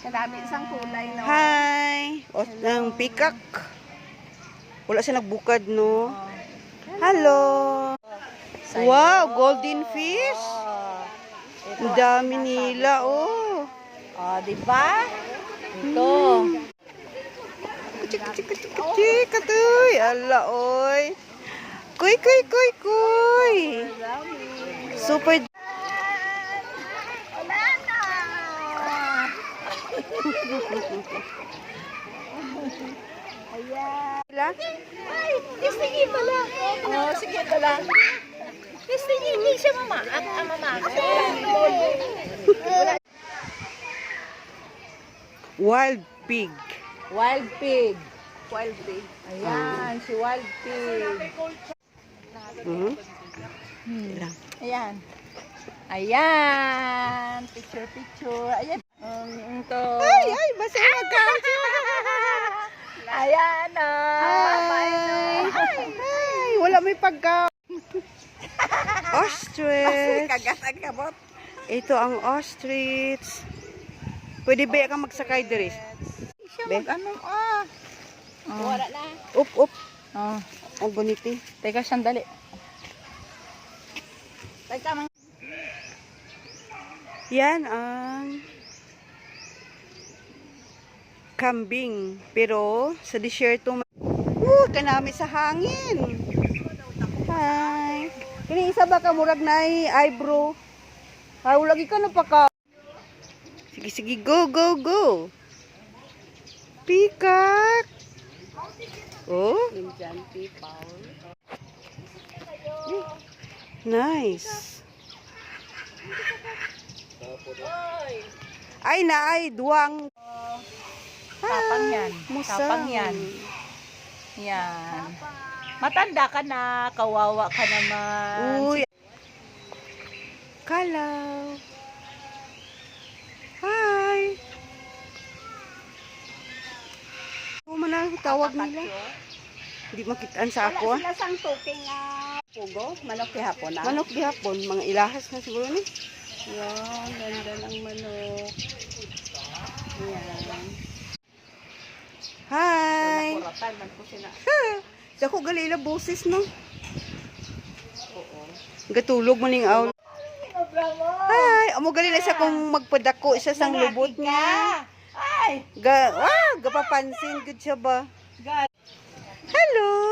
Kadami isang kulay, no? Hi! O, ng peacock. Wala siya nagbukad, no? Hello! Wow, golden fish! Ang dami nila, oh! Oh, di ba? Ito. Chik, katoy! Ala, oy! Kuy, kuy, kuy, kuy! Super. Wala na! Ayan. Ay, sige pa lang. Oh, sige pa lang. Hindi siya mama. Mama. Wild pig. Wild pig. Wild pig. Ayan, si wild pig. Lang. Ayan. Ayan. Picture. Ayan. Ito. Ay, basta magkaan. Ayan o. Ay, wala may pagka. Ostrich. Kagat ang kabot. Ito ang ostrich. Pwede ba kang magsakay diri? Be? Wala na. Up. Oh. Ang boniti. Teka, sandali. Teka, Yan ang kambing. Pero sa desierto, kanami sa hangin. Hi. Kini isa ba ka murag na eyebrow? Hay, lagi ka na pa ka. Sige, go. Peacock. Oh. Nice. Ay, duwang. tapang yan. Musang. Tapang yan. Yan. Matanda ka na, kawawa ka naman. Uy. Kalaw. Hi. Ano man ang tawag nila? Hindi makitaan sa ako. Wala sila sang tuking pugo, manok hapon na. Manok gihapon, mga ilahas na siguro ni. Yan, ganda ng manok. Yan. Hi. Kuratan man po sila. Dako gali ila boses no. Gatulog mo ning awl. Hi, amo gali na siya kung magpadako isa sang lubot niya. Ay! Gapapansin gud siya ba? God. Hello.